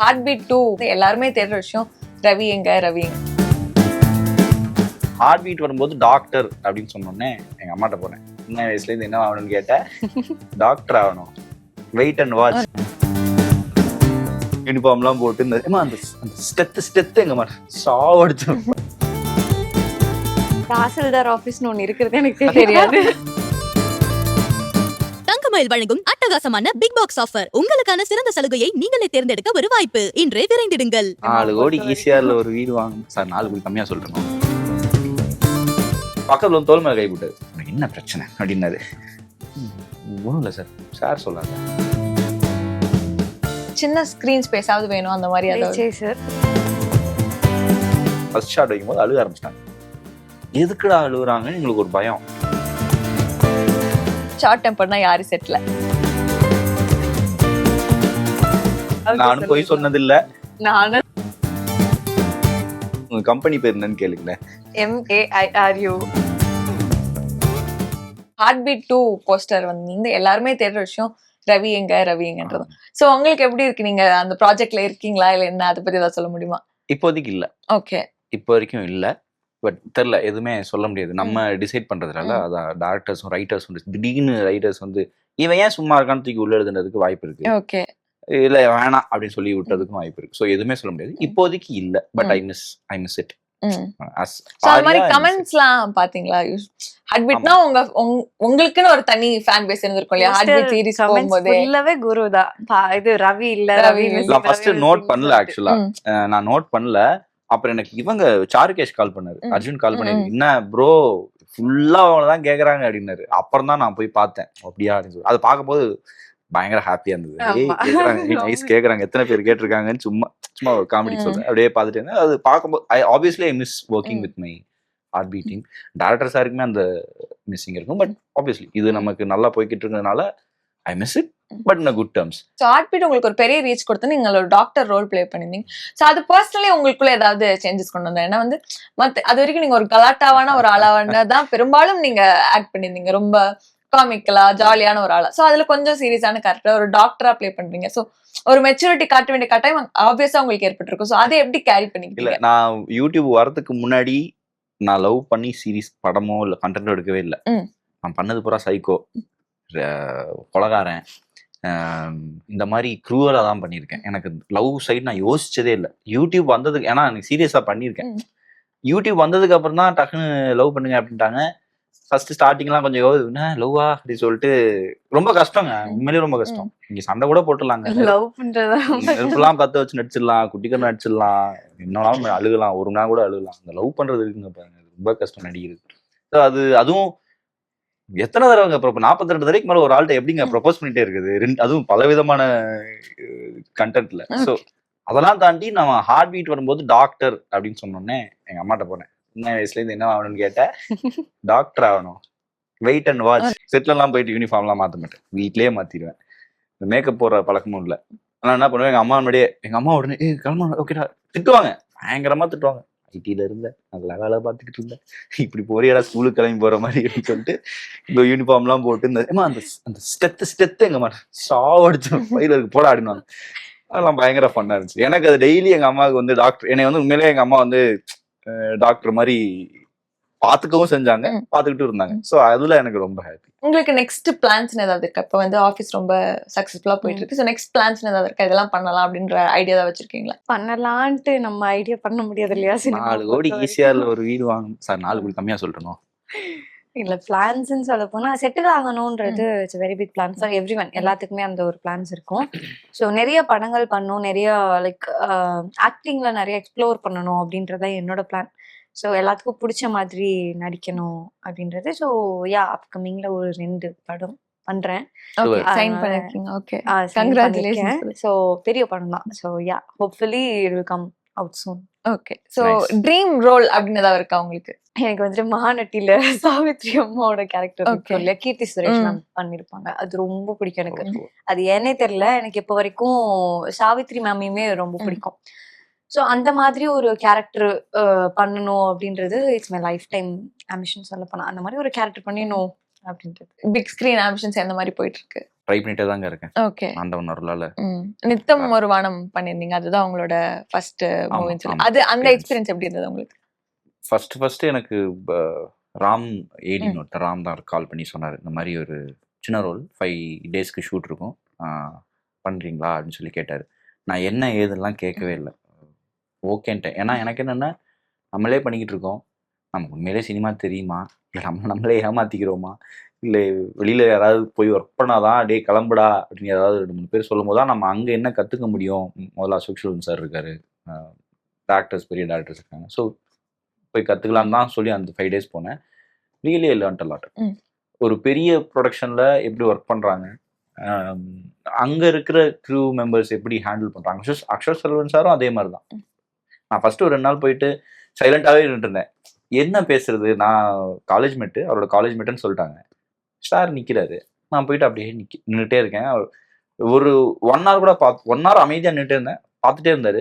Heart beat 2 எல்லாருமே தேடுற விஷயம். ரவி எங்க ரவி எங்க? ஹார்ட் பீட் வரும்போது டாக்டர் அப்படின்னு சொன்னோடனே எங்க அம்மாட்ட போனேன். சின்ன வயசுல இருந்து என்ன ஆகணும்னு கேட்டேன். டாக்டர் ஆகணும். Wait and watch. யூனிஃபார்ம்லாம் போட்டு அந்த ஸ்டெத்து எங்க மாதிரி சாவடிச்சு. தாசில்தார் ஆபீஸ்னு ஒண்ணு இருக்கிறது எனக்கு தெரியாது. தங்கமயில் வழங்கும் அட்டகாசமான பிக் பாக்ஸ் ஆஃபர். உங்களுக்கான சிறந்த சலுகையை நீங்களே தேர்ந்தெடுக்க ஒரு வாய்ப்பு. இன்றே விரைந்திடுங்கள். 4 கோடி ஈஸியார்ல ஒரு வீடு வாங்கணும் சார். 4 கோடி கம்மியா சொல்றேன். பக்கத்துல தோல் மேல கை போட்டாரு. என்ன பிரச்சனை அப்படின்னாரு. ஒண்ணும் இல்ல சார், சார் சொல்லாங்க. சின்ன ஸ்கிரீன் ஸ்பேஸாவது வேணும் அந்த மாதிரி. அதாவது சார் ஃபர்ஸ்ட் ஷாட் வைக்கும்போது அழுக ஆரம்பிச்சிட்டாங்க. எதுக்குடா அழுகுறாங்கன்னு எங்களுக்கு ஒரு பயம். ஷார்ட் டெம்பர்னா யாரு செட்ல? நானும் போய் சொன்னது இல்ல. நானும். உங்க கம்பெனி பேர் என்னன்னு கேளுங்களேன். MAIRU. ஹார்ட் பீட் 2 போஸ்டர் வந்து எல்லாருமே தேடுற விஷயம். ரவி எங்க ரவி எங்கன்றது. சோ உங்களுக்கு எப்படி இருக்கு? நீங்க அந்த ப்ராஜெக்ட்ல இருக்கீங்களா இல்ல என்ன? அதை பத்தி ஏதாவது சொல்ல முடியுமா? இப்போதைக்கு இல்ல. ஓகே. இப்போ வரைக்கும் இல்ல. பட் தெரியல, எதுவுமே சொல்ல முடியாது. நம்ம டிசைட் பண்றதுனால அதான் டேரக்டர்ஸும் ரைட்டர்ஸும் திடீர்னு ரைட்டர்ஸ் வந்து இவன் ஏன் சும்மா இருக்கான்னு தூக்கி உள்ள எழுதுனதுக்கு வாய்ப்பு இருக்கு. ஓகே. இல்ல வேணாம் அப்படின்னு சொல்லி விட்டதுக்கும் வாய்ப்பு இருக்கு. ஸோ எதுவுமே சொல்ல முடியாது. இப்போதைக்கு இல்ல. But I miss it. அது மாதிரி கமெண்ட்ஸ்லாம் பாத்தீங்களா? ஹார்ட் பீட்னா உங்களுக்குன்னு ஒரு தனி ஃபேன் பேஸ் இருந்திருக்கும் இல்லையா? ஹார்ட் பீட் சீரிஸ் போகும்போது இல்லவே குருதான். இது ரவி இல்ல ரவி. நான் ஃபர்ஸ்ட் நோட் பண்ணல. ஆக்சுவலா நான் நோட் பண்ணல. அப்புறம் எனக்கு இவங்க சாருகேஷ் கால் பண்ணாரு. அர்ஜுன் கால் பண்ணி என்ன ப்ரோ ஃபுல்லா அவங்கதான் கேக்குறாங்க அப்படின்னாரு. அப்புறம் தான் நான் போய் பார்த்தேன். அப்படியா அப்படின்னு சொல்லி அதை பார்க்கும்போது பயங்கர ஹாப்பியா இருந்தது. நைஸ் கேக்குறாங்க, எத்தனை பேர் கேட்டிருக்காங்கன்னு சும்மா ஒரு காமெடி சொல்றேன். அப்படியே பார்த்துட்டு இருந்தேன். அது பார்க்கும்போது obviously I miss working with my heart beating. Director சாருக்குமே அந்த மிஸ்ஸிங் இருக்கும். பட் ஆப்வியஸ்லி இது நமக்கு நல்லா போய்கிட்டு இருக்கிறதுனால I miss it. But in good terms. So heart beat உங்களுக்கு ஒரு பெரிய ரீச் கொடுத்து நீங்க ஒரு டாக்டர் ரோல் பிளே பண்ணிருந்தீங்க. சோ அது பர்சனலி உங்களுக்குள்ள ஏதாவது சேஞ்சஸ் கொண்டு வந்தா? ஏன்னா வந்து அது வரைக்கும் நீங்க ஒரு கலாட்டாவான ஒரு ஆளாவான தான் பெரும்பாலும் நீங்க ஆக்ட் பண்ணிருந்தீங்க. ரொம்ப காமிக்கலா ஜாலியான ஒரு ஆளா. சோ அதுல கொஞ்சம் சீரியஸான கேரக்டர் ஒரு டாக்டரா பிளே பண்றீங்க. சோ ஒரு மெச்சூரிட்டி காட்ட வேண்டிய கட்டாயம் ஆப்வியஸா உங்களுக்கு ஏற்பட்டிருக்கும். சோ அதை எப்படி கேரி பண்ணிக்கிறீங்க? இல்ல, நான் யூடியூப் வரதுக்கு முன்னாடி நான் லவ் பண்ணி சீரிஸ் படமோ இல்ல கண்டென்ட் எடுக்கவே இல்லை. நான் பண்ணது பூரா சைக்கோ, கொலகாரன், இந்த மாதிரி க்ரூவலா தான் பண்ணியிருக்கேன். எனக்கு லவ் சைடு நான் யோசிச்சதே இல்லை. யூடியூப் வந்ததுக்கு, ஏன்னா எனக்கு சீரியஸா பண்ணியிருக்கேன். யூடியூப் வந்ததுக்கு அப்புறம் தான் டக்குன்னு லவ் பண்ணுங்க அப்படின்ட்டாங்க. ஃபர்ஸ்ட் ஸ்டார்டிங்லாம் கொஞ்சம் என்ன லவ்வா அப்படின்னு சொல்லிட்டு ரொம்ப கஷ்டங்க. உண்மையிலேயே ரொம்ப கஷ்டம். இங்க சண்டை கூட போட்டுடலாங்க. லவ் பண்றதா நெருப்புலாம் பத்த வச்சு நடிச்சிடலாம், குட்டிக்கர் நடிச்சிடலாம், என்னெல்லாம் அழுகலாம், ஒரு நாள் கூட அழுகலாம். அந்த லவ் பண்றது இருக்குங்க பாருங்க, ரொம்ப கஷ்டம் நடிக்கிறது. ஸோ அதுவும் எத்தனை தடவைங்க 42 தடவைக்கு மேல ஒரு ஆள்கிட்ட எப்படிங்க ப்ரொபோஸ் பண்ணிட்டே இருக்குது, அதுவும் பலவிதமான கண்டென்ட்ல. ஸோ அதெல்லாம் தாண்டி நம்ம ஹார்ட் பீட் வரும்போது டாக்டர் அப்படின்னு சொன்னோடனே எங்க அம்மாட்ட போனேன். சின்ன வயசுல இருந்து என்ன ஆகணும்னு கேட்டேன். டாக்டர் ஆகணும். Wait and watch. செட்லாம் போயிட்டு யூனிஃபார்ம்லாம் மாற்ற மாட்டேன், வீட்லயே மாத்திடுவேன். இந்த மேக்கப் போடுற பழக்கமும் இல்லை. ஆனால் என்ன பண்ணுவேன், எங்க அம்மா முன்னாடியே எங்க அம்மா உடனே கிளம்ப ஓகேடா திட்டுவாங்க, பயங்கரமா திட்டுவாங்க. ஐடியில இருந்தேன், நல்லா வேலை பார்த்துக்கிட்டு இருந்தேன், இப்படி போறியடா ஸ்கூலுக்கு கிளம்பி போற மாதிரி அப்படின்னு சொல்லிட்டு இந்த யூனிஃபார்ம்லாம் போட்டு அந்த ஸ்டெத்து எங்க மாதிரி சாவடிச்சு பயிருக்கு போட ஆடினாங்க. அதெல்லாம் பயங்கர ஃபன்னா இருந்துச்சு எனக்கு. அது டெய்லி எங்க அம்மாவுக்கு வந்து டாக்டர் என்னை வந்து உண்மையிலேயே எங்க அம்மா வந்து டாக்டர் மாதிரி பாத்துக்கவும் செஞ்சாங்க, பாத்துக்கிட்டு இருந்தாங்க. சோ அதுல எனக்கு ரொம்ப ஹாப்பி. உங்களுக்கு நெக்ஸ்ட் பிளான்ஸ் ஏதாவது இருக்கா? இப்ப வந்து ஆபீஸ் ரொம்ப சக்சஸ்ஃபுல்லா போயிட்டு இருக்கு. சோ நெக்ஸ்ட் பிளான்ஸ் ஏதாவது இருக்கா? இதெல்லாம் பண்ணலாம் அப்படின்ற ஐடியா தான் வச்சிருக்கீங்களா? பண்ணலான்ட்டு நம்ம ஐடியா பண்ண முடியாது இல்லையா? 4 கோடி ஈஸியார்ல ஒரு வீடு வாங்கணும் சார். 4 கோடி கம்மியா சொல்றணும் இல்ல. பிளான்ஸ்ன்னு சொல்ல போனா செட்டில் ஆகணும்ன்றது it's very big plan for every one. எல்லாத்துக்குமே அந்த ஒரு பிளான்ஸ் இருக்கும். ஸோ நிறைய படங்கள் பண்ணணும், நிறைய லைக் ஆக்டிங்ல நிறைய எக்ஸ்ப்ளோர் பண்ணணும் அப்படின்றத என்னோட பிளான். ஸோ எல்லாத்துக்கும் பிடிச்ச மாதிரி நடிக்கணும் அப்படின்றது. ஸோ யா அப்கமிங்ல ஒரு 2 படம் பண்றேன். சைன் பண்ணிருக்கீங்க. Okay, congratulation. ஸோ பெரிய படம் தான். So yeah hopefully it will come out soon. Okay. So dream role அப்படின்னு ஏதாவது இருக்கா உங்களுக்கு? எனக்கு வந்துட்டு மகாநட்டியில சாவித்ரி அம்மாவோட கேரக்டர் இல்லையா, கீர்த்தி சுரேஷ் மேம் பண்ணிருப்பாங்க. அது ரொம்ப பிடிக்கும் எனக்கு. அது ஏன்னே தெரியல, எனக்கு இப்போ வரைக்கும் சாவித்ரி மேமையுமே ரொம்ப பிடிக்கும். ஸோ அந்த மாதிரி ஒரு கேரக்டர் பண்ணணும் அப்படின்றது it's my life time ambition சொல்ல போனா. அந்த மாதிரி ஒரு கேரக்டர் பண்ணிடணும் அப்படின்றது. பிக் ஸ்கிரீன் ஆம்பிஷன்ஸ் எந்த மாதிரி போயிட்டு இருக்கு? ட்ரை பண்ணிட்டே தாங்க இருக்கேன். ஓகே. ஆண்டவன் அருளால. நித்தம் ஒரு வானம் பண்ணிருந்தீங்க. அதுதான் உங்களோட ஃபர்ஸ்ட் ஆமா, மூவின்னு சொல்லி. ஆமா. அது அந்த Experience. எக்ஸ்பீரியன்ஸ் எப்படி இருந்தது உங்களுக்கு? ஃபர்ஸ்ட் எனக்கு ராம் ஏடின்னு ஒருத்தர் ராம் தான் கால் பண்ணி சொன்னார், இந்த மாதிரி ஒரு சின்ன ரோல் 5 டேஸ்க்கு ஷூட் இருக்கும், பண்ணுறீங்களா அப்படின்னு சொல்லி கேட்டார். நான் என்ன ஏதுலாம் கேட்கவே இல்லை, ஓகேன்ட்டேன். ஏன்னா எனக்கு என்னென்னா, நம்மளே பண்ணிக்கிட்டு இருக்கோம், நமக்கு உண்மையிலே சினிமா தெரியுமா, இல்லை நம்மளே ஏமாற்றிக்கிறோமா, இல்லை வெளியில் யாராவது போய் ஒர்க் பண்ணாதான் டே கிளம்புடா அப்படின்னு ஏதாவது 2-3 பேர் சொல்லும் போது தான் நம்ம அங்கே என்ன கற்றுக்க முடியும். முதல்ல அசோக் செல்வன் சார் இருக்கார், டேரக்டர்ஸ் பெரிய டேரக்டர்ஸ் இருக்காங்க, ஸோ போய் கற்றுக்கலான்னு தான் சொல்லி அந்த 5 டேஸ் போனேன். Really learnt a lot. ஒரு பெரிய ப்ரொடக்ஷனில் எப்படி ஒர்க் பண்ணுறாங்க, அங்கே இருக்கிற க்ரூ மெம்பர்ஸ் எப்படி ஹேண்டில் பண்ணுறாங்க. அசோக் செல்வன் சாரும் அதே மாதிரி தான். நான் ஃபஸ்ட்டு ஒரு 2 நாள் போயிட்டு சைலண்ட்டாகவே இருந்துருந்தேன். என்ன பேசுறது, நான் காலேஜ் மேட்டு, அவரோட காலேஜ் மேட்டுன்னு சொல்லிட்டாங்க. சார் நிற்கிறாரு, நான் போயிட்டு அப்படியே நின்றுட்டே இருக்கேன். ஒரு 1 hour கூட 1 hour அமைதியாக நின்றுட்டே இருந்தேன், பார்த்துட்டே இருந்தார்.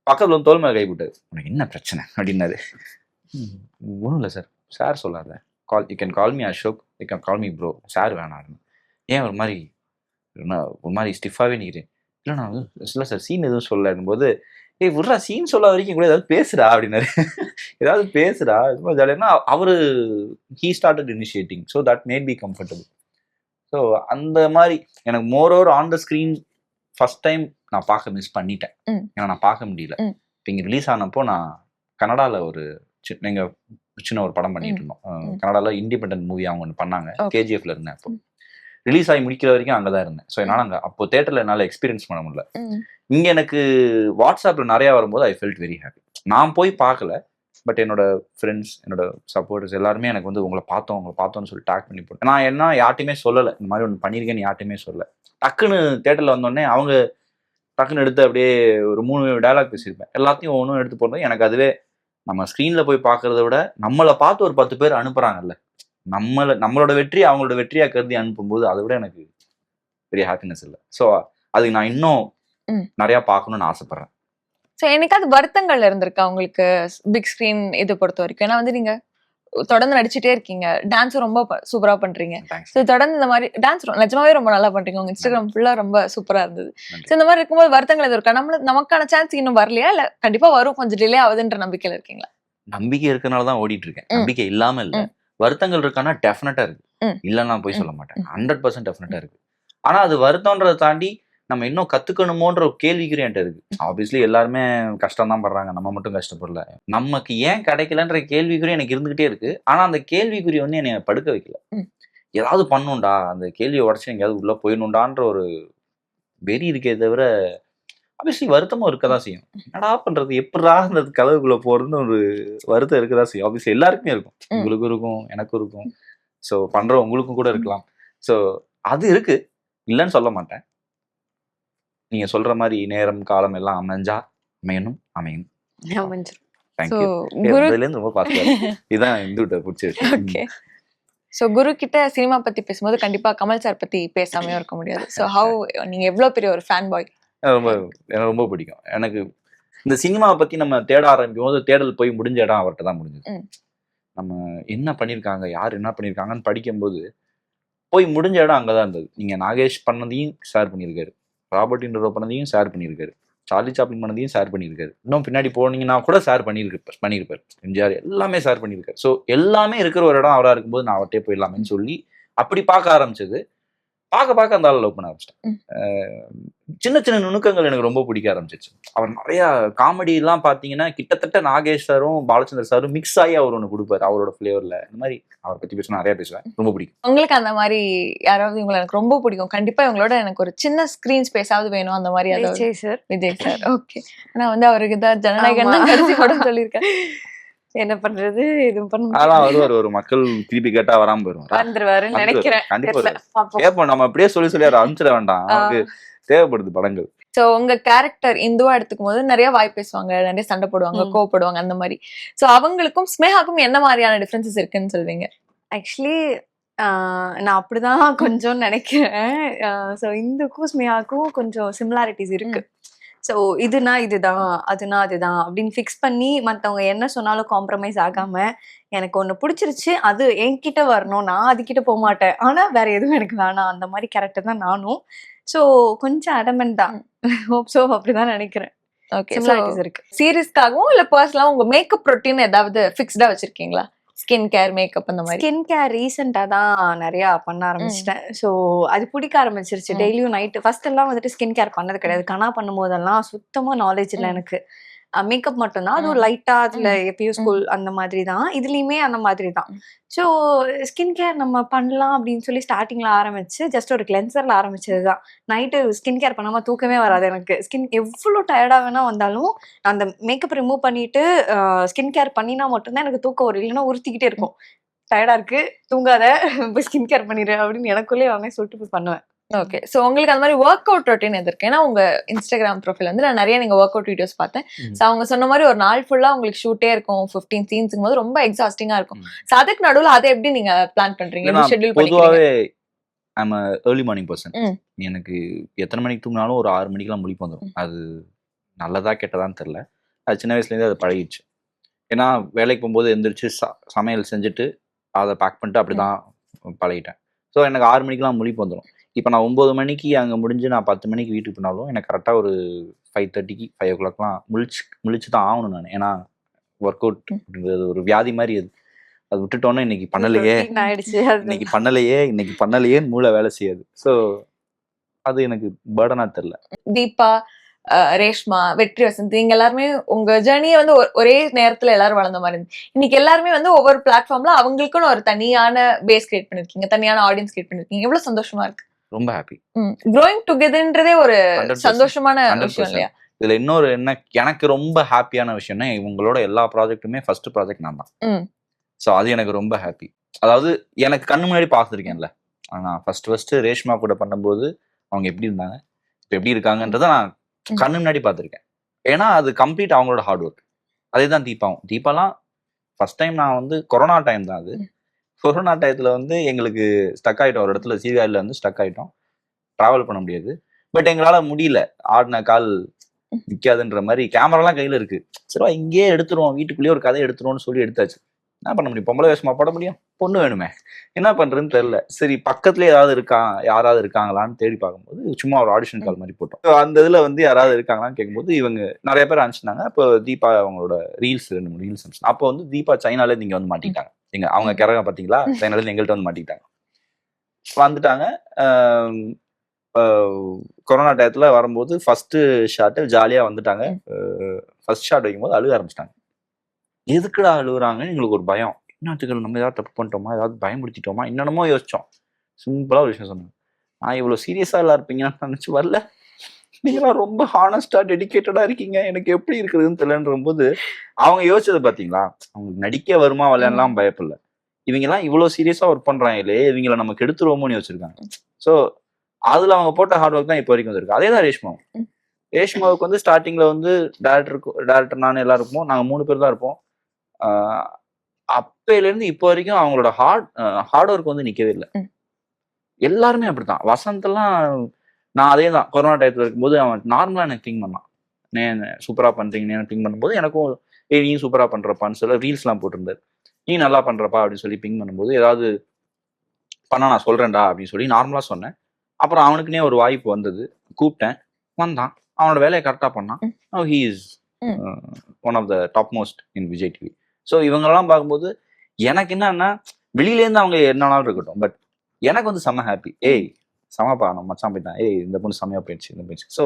பக்கத்தில் வந்து தோல் மேலே கை போட்டார். உனக்கு என்ன பிரச்சனை அப்படின்னாரு. ஒன்றும் இல்லை சார், சார் சொல்லாத, you can call me Ashok, you can call me bro, sir வேணாம். ஏன் ஒரு மாதிரி ஸ்டிஃபாகவே நிற்கிறேன். இல்லை நான் இல்லை சார் சீன் எதுவும் சொல்லணும் போது, ஏய் விட்றா சீன் சொல்லாத வரைக்கும் கூட ஏதாவது பேசுடா அப்படின்னாரு. ஏதாவது பேசுடா ரொம்ப ஜாலியானா அவர் he started initiating, so that made be comfortable. So அந்த மாதிரி எனக்கு more over on the screen first time நான் பார்க்க மிஸ் பண்ணிட்டேன். ஏன்னா நான் பார்க்க முடியல. இப்போ இங்கே ரிலீஸ் ஆனப்போ நான் கனடாவில் ஒரு சின்ன ஒரு படம் பண்ணிட்டு இருந்தோம். கனடாவில் இண்டிபெண்டன்ட் மூவி அவங்க ஒன்று பண்ணாங்க, கேஜிஎஃப்ல இருந்தேன். அப்போ ரிலீஸ் ஆகி முடிக்கிற வரைக்கும் அங்கே தான் இருந்தேன். ஸோ என்னால் அங்கே அப்போ தேட்டரில் என்னால் எக்ஸ்பீரியன்ஸ் பண்ண முடியல. இங்கே எனக்கு வாட்ஸ்அப்பில் நிறையா வரும்போது ஐ ஃபெல்ட் வெரி ஹாப்பி. நான் போய் பார்க்கல, பட் என்னோட ஃப்ரெண்ட்ஸ், என்னோட சப்போர்ட்டர்ஸ் எல்லாருமே எனக்கு வந்து உங்களை பார்த்தோன்னு சொல்லி டேக் பண்ணி போட்டேன். நான் என்ன யார்ட்டையுமே சொல்லலை, இந்த மாதிரி ஒன்று பண்ணியிருக்கேன்னு யார்ட்டையுமே சொல்லலை. டக்குன்னு தேட்டரில் வந்தோடனே அவங்க டக்குன்னு எடுத்து அப்படியே ஒரு 3 டயலாக் பேசியிருப்பேன். எல்லாத்தையும் ஒன்றும் எடுத்து போடுறது எனக்கு அதுவே, நம்ம ஸ்க்ரீனில் போய் பார்க்குறத விட நம்மளை பார்த்து ஒரு 10 பேர் அனுப்புகிறாங்கல்ல, நம்மளோட வெற்றி அவங்களோட வெற்றியாக கருதி அனுப்பும்போது அதை விட எனக்கு பெரிய ஹாப்பினஸ் இல்லை. ஸோ அதுக்கு நான் இன்னும் நிறையா பார்க்கணும்னு ஆசைப்பட்றேன். ஸோ என்னைக்காவது வருத்தங்கள் இருந்திருக்கா உங்களுக்கு பிக் ஸ்க்ரீன் இதை பொறுத்த வரைக்கும்? ஏன்னா வந்து நீங்க தொடர்ந்து நடிச்சுட்டே இருக்கீங்க, டான்ஸும் ரொம்ப சூப்பரா பண்றீங்க. ஸோ தொடர்ந்து இந்த மாதிரி டான்ஸ் நிஜமாவே ரொம்ப நல்லா பண்றீங்க, உங்க இன்ஸ்டாகிராம் ஃபுல்லா ரொம்ப சூப்பரா இருந்தது. ஸோ இந்த மாதிரி இருக்கும்போது வருத்தங்கள் எதுவும் இருக்கா? நமக்கான சான்ஸ் இன்னும் வரலையா, இல்ல கண்டிப்பா வரும், கொஞ்சம் டிலே ஆகுதுன்ற நம்பிக்கையில இருக்கீங்களா? நம்பிக்கை இருக்கனால தான் ஓடிட்டு இருக்கேன், நம்பிக்கை இல்லாம இல்ல. வருத்தங்கள் இருக்கானா டெஃபினட்டா இருக்கு, இல்லைன்னா போய் சொல்ல மாட்டேன், 100% டெஃபினட்டா இருக்கு. ஆனா அது வருத்தம்ன்றதை தாண்டி நம்ம இன்னும் கத்துக்கணுமோன்ற ஒரு கேள்விக்குறி என்கிட்ட இருக்கு. ஆப்வியஸ்லி எல்லாருமே கஷ்டம் தான் படுறாங்க, நம்ம மட்டும் கஷ்டப்படல. நமக்கு ஏன் கிடைக்கலன்ற கேள்விக்குறி எனக்கு இருந்துகிட்டே இருக்கு. ஆனா அந்த கேள்விக்குறி வந்து என்னை படுக்க வைக்கல. ஏதாவது பண்ணுண்டா, அந்த கேள்வியை உடச்சு எங்கேயாவது உள்ள போயிடணுண்டான்ற ஒரு வெறி இருக்கே தவிர, ஆப்வியஸ்லி வருத்தமும் இருக்கதான் செய்யும். என்னடா பண்றது, எப்படா அந்த கதவுக்குள்ள போறதுன்னு ஒரு வருத்தம் இருக்கதான் செய்யும். ஆப்வியஸ்லி எல்லாருக்குமே இருக்கும், உங்களுக்கும் இருக்கும், எனக்கும் இருக்கும். ஸோ பண்ற உங்களுக்கும் கூட இருக்கலாம். ஸோ அது இருக்கு, இல்லைன்னு சொல்ல மாட்டேன். நீங்க சொல்ற மாதிரி நேரம் காலம் எல்லாம் அமைஞ்சா அமையணும், அமையும். ரொம்ப பாத்து இதான் இந்துட்ட பிடிச்சிருக்கு. ஸோ குரு கிட்ட சினிமா பத்தி பேசும்போது கண்டிப்பா கமல் சார் பத்தி பேசாமையும் இருக்க முடியாது. ஸோ ஹவ் நீங்க எவ்வளவு பெரிய ஒரு ஃபேன் பாய்? எனக்கு ரொம்ப பிடிக்கும். எனக்கு இந்த சினிமாவை பத்தி நம்ம தேட ஆரம்பிக்கும் போது தேடல் போய் முடிஞ்ச இடம் அவர்கிட்ட தான் முடிஞ்சது. நம்ம என்ன பண்ணியிருக்காங்க, யார் என்ன பண்ணியிருக்காங்கன்னு படிக்கும்போது போய் முடிஞ்ச இடம் அங்கதான் இருந்தது. நீங்க நாகேஷ் பண்ணதையும் ஷேர் பண்ணியிருக்காரு, ராபர்ட் இன்ட்ரோ பண்ணதையும் ஷேர் பண்ணியிருக்காரு, சார்லி சாப்ளின் பண்ணதையும் ஷேர் பண்ணியிருக்காரு, இன்னும் பின்னாடி போனீங்கன்னா கூட ஷேர் பண்ணியிருப்பார், எம்ஜிஆர் எல்லாமே ஷேர் பண்ணியிருக்காரு. ஸோ எல்லாமே இருக்கிற ஒரு இடம் அவராக இருக்கும்போது நான் அவர்கிட்டே போயிடலாமேன்னு சொல்லி அப்படி பார்க்க ஆரம்பிச்சது. பார்க்க அந்த ஆளை லவ் பண்ண ஆரம்பிச்சிட்டேன். சின்ன சின்ன நுணுக்கங்கள் எனக்கு ரொம்ப பிடிக்க ஆரம்பிச்சிச்சு. அவர் நிறைய காமெடி எல்லாம் பார்த்தீங்கன்னா கிட்டத்தட்ட நாகேஷ் சாரும் பாலச்சந்தர் சாரும் மிக்ஸ் ஆகி அவர் ஒன்று கொடுப்பாரு அவரோட ஃப்ளேவர்ல. இந்த மாதிரி அவரை பத்தி பேச நிறைய பேசுவேன், ரொம்ப பிடிக்கும். உங்களுக்கு அந்த மாதிரி யாராவது இவங்களை எனக்கு ரொம்ப பிடிக்கும், கண்டிப்பா இவங்களோட எனக்கு ஒரு சின்ன ஸ்கிரீன் ஸ்பேஸாவது வேணும், அந்த மாதிரி? விஜய் சார். ஓகே. ஆனா வந்து அவருக்கு தான் ஜனநாயகன் தான் கடைசி படம் சொல்லியிருக்கேன். என்ன பண்றது, எதுவும் பண்ண ஒரு மக்கள் திருப்பி கேட்டா வராம வந்துருவாருன்னு நினைக்கிறேன். கண்டிப்பா கேட்போம், நம்ம அப்படியே சொல்லி அனுப்பிச்சிட வேண்டாம், அவருக்கு தேவைப்படுது படங்கள். சோ உங்க கேரக்டர் இந்துவா எடுத்துக்கும் போது நிறைய வாய் பேசுவாங்க, நிறைய சண்டை போடுவாங்க, கோவப்படுவாங்க, அந்த மாதிரி. சோ அவங்களுக்கும் ஸ்னேகாக்கும் என்ன மாதிரியான டிஃபரன்சஸ் இருக்குன்னு சொல்வீங்க? ஆக்சுவலி நான் அப்படிதான் கொஞ்சம் நினைக்கிறேன். ஸோ இந்துக்கும் ஸ்னேகாக்கும் கொஞ்சம் சிமிலாரிட்டிஸ் இருக்கு. ஸோ இதுனா இதுதான், அதுனா அதுதான் அப்படின்னு ஃபிக்ஸ் பண்ணி மத்தவங்க என்ன சொன்னாலும் காம்ப்ரமைஸ் ஆகாம, எனக்கு ஒண்ணு பிடிச்சிருச்சு, அது என்கிட்ட வரணும். நான் அதுகிட்ட போமாட்டேன். ஆனா வேற எதுவும் எனக்கு வேணாம். அந்த மாரி கேரக்டர் தான் நானும். ஸோ கொஞ்சம் அடமெண்ட் தான். ஹோப் ஸோ அப்படிதான் நினைக்கிறேன். ஓகே. சிமிலாரிட்டிஸ் இருக்கு. சீரியஸ்க்காகவும் இல்ல பர்சனலா உங்க மேக்கப் ரொட்டீன் ஏதாவது ஃபிக்ஸ்டா வச்சிருக்கீங்களா? ஸ்கின் கேர், மேக்கப் அந்த மாதிரி. ஸ்கின் கேர் ரீசெண்டா தான் நிறைய பண்ண ஆரம்பிச்சிட்டேன். ஸோ அது பிடிக்க ஆரம்பிச்சிருச்சு. டெய்லியும் நைட்டு ஃபர்ஸ்ட் எல்லாம் வந்துட்டு ஸ்கின் கேர் பண்ணது கிடையாது. கனா பண்ணும்போதெல்லாம் சுத்தமா நாலேஜ் இல்லை எனக்கு. மேக்கப் மட்டும்தான். அதுவும் லைட்டா அதுல எப்பயும் ஸ்கூல் அந்த மாதிரி தான். இதுலயுமே அந்த மாதிரி தான். ஸோ ஸ்கின் கேர் நம்ம பண்ணலாம் அப்படின்னு சொல்லி ஸ்டார்டிங்ல ஆரம்பிச்சு ஜஸ்ட் ஒரு கிளென்சர்ல ஆரம்பிச்சதுதான். நைட்டு ஸ்கின் கேர் பண்ணாம தூக்கமே வராது எனக்கு. ஸ்கின் எவ்வளவு டயர்டா வேணா வந்தாலும் அந்த மேக்கப் ரிமூவ் பண்ணிட்டு ஸ்கின் கேர் பண்ணினா மட்டும்தான் எனக்கு தூக்கம் வரும். இல்லைன்னா உறுத்திக்கிட்டே இருக்கும். டயர்டா இருக்கு, தூங்காத, போய் ஸ்கின் கேர் பண்ணிடு அப்படின்னு எனக்குள்ளே அவனே சொல்லிட்டு போய் பண்ணுவேன். ஓகே. சோ உங்களுக்கு அந்த மாதிரி ஒர்க் அவுட் ரொட்டீன் எது இருக்கு? ஏன்னா உங்க இன்ஸ்டாகிராம் ப்ரொஃபைல் வந்து நான் நிறைய நீங்க ஒர்க் அவுட் வீடியோஸ் பார்த்தேன். சோ அவங்க சொன்ன மாதிரி ஒரு நாள் ஃபுல்லா உங்களுக்கு ஷூட்டே இருக்கும். 15 சீன்ஸ்ங்கும் போது ரொம்ப எக்ஸாஸ்டிங்கா இருக்கும். சோ அதுக்கு நடுவுல அதை எப்படி நீங்க பிளான் பண்றீங்க? ஷெட்யூல் பண்ணிக்கிறீங்க? பொதுவாவே ஐம் ஏர்லி மார்னிங் பர்சன். எனக்கு எத்தனை மணிக்கு தூங்கினாலும் ஒரு 6 மணிக்கெல்லாம் முழிப்பு வந்துடும். அது நல்லதா கெட்டதான்னு தெரியல. அது சின்ன வயசுலேருந்து அது பழகிடுச்சு. ஏன்னா வேலைக்கு போகும்போது எந்திரிச்சு சமையல் செஞ்சுட்டு அதை பேக் பண்ணிட்டு அப்படிதான் பழகிட்டேன். ஸோ எனக்கு 6 மணிக்கெல்லாம் முழிப்பு வந்துடும். இப்போ நான் 9 மணிக்கு அங்கே முடிஞ்சு நான் 10 மணிக்கு வீட்டுக்கு போனாலும் எனக்கு கரெக்டாக ஒரு 5:30க்கு 5 o'clockலாம் முழிச்சு தான் ஆகணும் நான். ஏன்னா ஒர்க் அவுட் அப்படின்றது ஒரு வியாதி மாதிரி. அது விட்டுட்டோன்னே இன்னைக்கு பண்ணலையே, இன்னைக்கு பண்ணலையேன்னு மூளை வேலை செய்யாது. ஸோ அது எனக்கு பேர்டனா தெரியல. தீபா, ரேஷ்மா, வெற்றி வசந்த், நீங்க எல்லாருமே உங்க ஜேர்னியை வந்து ஒரே நேரத்துல எல்லாரும் வளர்ந்த மாதிரி இருந்து இன்னைக்கு எல்லாருமே வந்து ஒவ்வொரு பிளாட்ஃபார்ம்ல அவங்களுக்குன்னு ஒரு தனியான பேஸ் கிரியேட் பண்ணிருக்கீங்க, தனியான ஆடியன்ஸ் கிரியேட் பண்ணிருக்கீங்க. எவ்வளவு சந்தோஷமா இருக்கு. ரொம்ப ஹாப்பி. க்ரோயிங் டுகெதர்ன்றதே ஒரு சந்தோஷமான விஷயம் இல்லையா? இதுல இன்னொரு என்ன எனக்கு ரொம்ப ஹாப்பியான விஷயம்னா இவங்களோட எல்லா ப்ராஜெக்ட்டுமே ஃபர்ஸ்ட் ப்ராஜெக்ட் நான் தான். ஸோ அது எனக்கு ரொம்ப ஹாப்பி. அதாவது எனக்கு கண்ணு முன்னாடி பார்த்துருக்கேன்ல. ஆனால் ஃபர்ஸ்ட் ரேஷ்மா கூட பண்ணும்போது அவங்க எப்படி இருந்தாங்க, இப்போ எப்படி இருக்காங்கன்றத நான் கண்ணு முன்னாடி பார்த்துருக்கேன். ஏன்னா அது கம்ப்ளீட் அவங்களோட ஹார்ட் ஒர்க். அதே தான் தீபாவும். தீபாலாம் ஃபர்ஸ்ட் டைம் நான் வந்து கொரோனா டைம் தான் அது. கொரோனா டயத்தில் வந்து எங்களுக்கு ஸ்டக் ஆகிட்டோம். ஒரு இடத்துல சீர்காழியில் வந்து ஸ்டக் ஆகிட்டோம். ட்ராவல் பண்ண முடியாது. பட் எங்களால் முடியல. ஆடின கால் நிற்காதுன்ற மாதிரி கேமராலாம் கையில் இருக்கு. சரிவா இங்கேயே எடுத்துருவோம், வீட்டுக்குள்ளேயே ஒரு கதை எடுத்துருவோம்னு சொல்லி எடுத்தாச்சு. என்ன பண்ண முடியும்? பொம்பளை வேஷமா போட முடியும்? பொண்ணு வேணுமே. என்ன பண்றதுன்னு தெரியல. சரி பக்கத்துல யாராவது இருக்காங்களான்னு தேடி பார்க்கும்போது சும்மா ஒரு ஆடிஷன் கால் மாதிரி போட்டோம். அந்த இதுல வந்து யாராவது இருக்காங்களான்னு கேட்கும்போது இவங்க நிறைய பேர் அனுப்பிச்சிருந்தாங்க. அப்போ தீபா அவங்களோட ரீல்ஸ் 2 3 ரீல்ஸ் அனுப்பிச்சு. அப்போ வந்து தீபா சைனால இங்க வந்து மாட்டிக்கிட்டாங்க. அவங்க கிறக பாத்தீங்களா, சைனால எங்கள்கிட்ட வந்து மாட்டிக்கிட்டாங்க. வந்துட்டாங்க. கொரோனா டயத்துல வரும்போது ஃபர்ஸ்ட் ஷாட்டு ஜாலியா வந்துட்டாங்க. ஃபர்ஸ்ட் ஷாட் வைக்கும்போது அழுக ஆரம்பிச்சிட்டாங்க. எதுக்குடா அழுகுறாங்கன்னு எங்களுக்கு ஒரு பயம். என்னத்துக்கு நம்ம ஏதாவது தப்பு பண்ணிட்டோமா, ஏதாவது பயமுடுத்திட்டோமா, என்னென்னமோ யோசிச்சோம். சிம்பிளா ஒரு விஷயம் சொன்னாங்க. நான் இவ்வளவு சீரியஸா எல்லாம் இருப்பீங்கன்னு நினைச்சு வரல. நீங்களாம் ரொம்ப ஹானஸ்டா டெடிகேட்டடா இருக்கீங்க, எனக்கு எப்படி இருக்குதுன்னு தெரியலன்ற போது அவங்க யோசிச்சது பாத்தீங்களா. அவங்களுக்கு நடிக்க வருமா வரலாம் பயப்படல. இவங்க எல்லாம் இவ்வளவு சீரியஸா ஒர்க் பண்றாங்களே, இவங்களை நமக்கு எடுத்துருவோமோன்னு யோசிச்சிருக்காங்க. ஸோ அதுல அவங்க போட்ட ஹார்ட் ஒர்க் தான் இப்போ வரைக்கும் வந்திருக்கு. அதே தான் ரேஷ்மாவுக்கு வந்து ஸ்டார்டிங்ல வந்து டேரக்டர் நான் எல்லாம் இருப்போம். நாங்க 3 பேர் தான் இருப்போம். அப்பையில இருந்து இப்போ வரைக்கும் அவங்களோட ஹார்ட் ஒர்க் வந்து நிக்கவே இல்லை. எல்லாருமே அப்படித்தான். வசந்த் எல்லாம் நான் அதே தான் கொரோனா டயத்துல இருக்கும்போது அவன் நார்மலா எனக்கு திங்க் பண்ணான். சூப்பரா பண்றீங்கன்னு திங்க் பண்ணும்போது எனக்கும் நீ சூப்பரா பண்றப்பான்னு சொல்ல ரீல்ஸ் எல்லாம் போட்டிருந்தாரு. நீ நல்லா பண்றப்பா அப்படின்னு சொல்லி பிங் பண்ணும்போது ஏதாவது பண்ணா நான் சொல்றேன்டா அப்படின்னு சொல்லி நார்மலா சொன்னேன். அப்புறம் அவனுக்குன்னே ஒரு வாய்ப்பு வந்தது. கூப்பிட்டேன், வந்தான், அவனோட வேலையை கரெக்டா பண்ணான். He is one of the top most in Vijay TV. So இவங்கெல்லாம் பார்க்கும்போது எனக்கு என்னன்னா வெளியிலேருந்து அவங்க என்னன்னாலும் இருக்கட்டும், பட் எனக்கு வந்து செம்ம ஹாப்பி. ஏய் செமப்பா நம்ம மச்சான் போயிட்டான், ஏய் இந்த பொண்ணு செம்மையா போயிடுச்சு. ஸோ